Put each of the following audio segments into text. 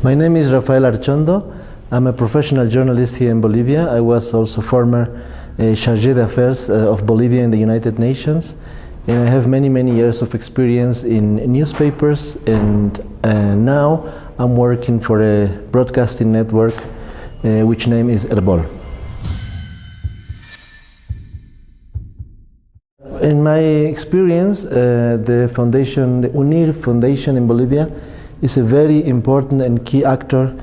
My name is Rafael Archondo. I'm a professional journalist here in Bolivia. I was also former chargé d'affaires of Bolivia in the United Nations. And I have many years of experience in newspapers, and now I'm working for a broadcasting network which name is Herbol. In my experience, the foundation, the Unir Foundation in Bolivia, is a very important and key actor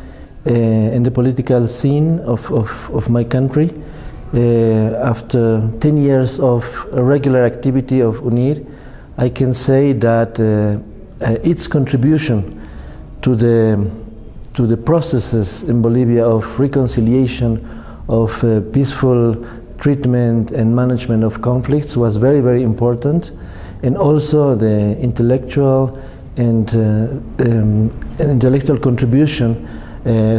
in the political scene of my country. After 10 years of regular activity of Unir, I can say that its contribution to the processes in Bolivia of reconciliation, of peaceful treatment and management of conflicts was very important, and also the intellectual and intellectual contribution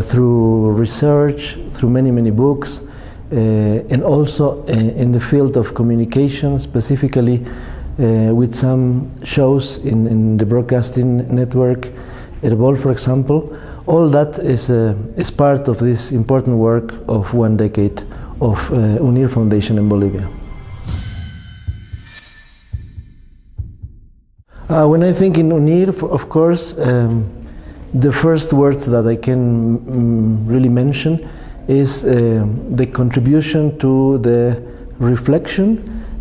through research, through many books, and also in the field of communication, specifically with some shows in the broadcasting network, Herbol, for example. All that is part of this important work of 1 decade of Unir Foundation in Bolivia. When I think in Unir, of course, the first word that I can really mention is the contribution to the reflection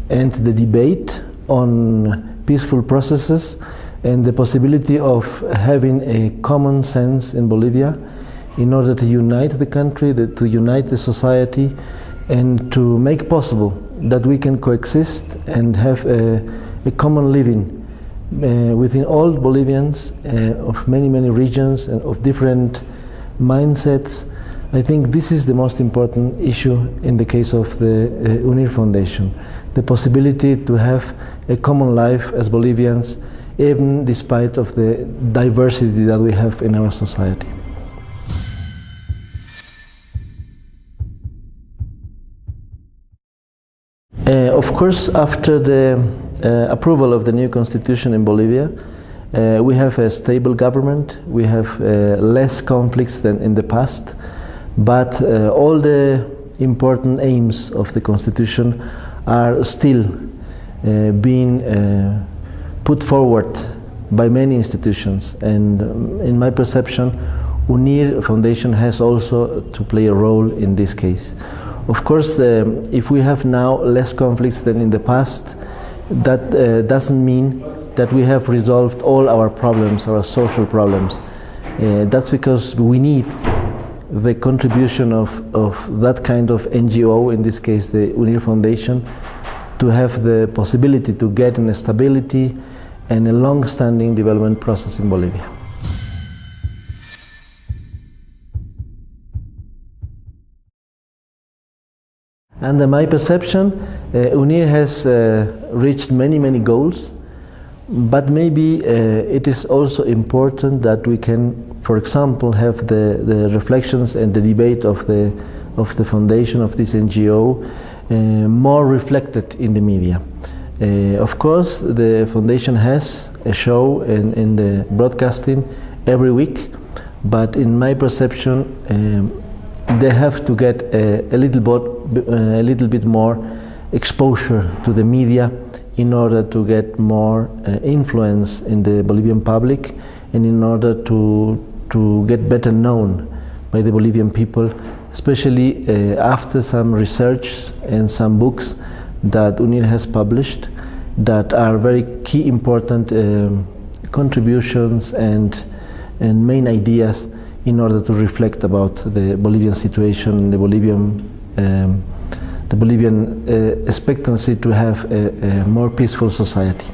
and the debate on peaceful processes and the possibility of having a common sense in Bolivia in order to unite the country, to unite the society, and to make possible that we can coexist and have a common living within all Bolivians of many regions and of different mindsets. I think this is the most important issue in the case of the Unir Foundation, the possibility to have a common life as Bolivians, even despite of the diversity that we have in our society. Of course, after the approval of the new constitution in Bolivia, we have a stable government, we have less conflicts than in the past, but all the important aims of the constitution are still being put forward by many institutions, and in my perception, Unir Foundation has also to play a role in this case. Of course, if we have now less conflicts than in the past, that doesn't mean that we have resolved all our problems, our social problems. That's because we need the contribution of that kind of NGO, in this case the Unir Foundation, to have the possibility to get a stability and a long-standing development process in Bolivia. Under my perception, Unir has reached many goals, but maybe it is also important that we can, for example, have the reflections and the debate of the foundation of this NGO more reflected in the media. Of course, the foundation has a show in the broadcasting every week, but in my perception, they have to get a little bit more exposure to the media in order to get more influence in the Bolivian public, and in order to get better known by the Bolivian people, especially after some research and some books that Unir has published that are very key important contributions and main ideas in order to reflect about the Bolivian situation, the Bolivian expectancy to have a more peaceful society.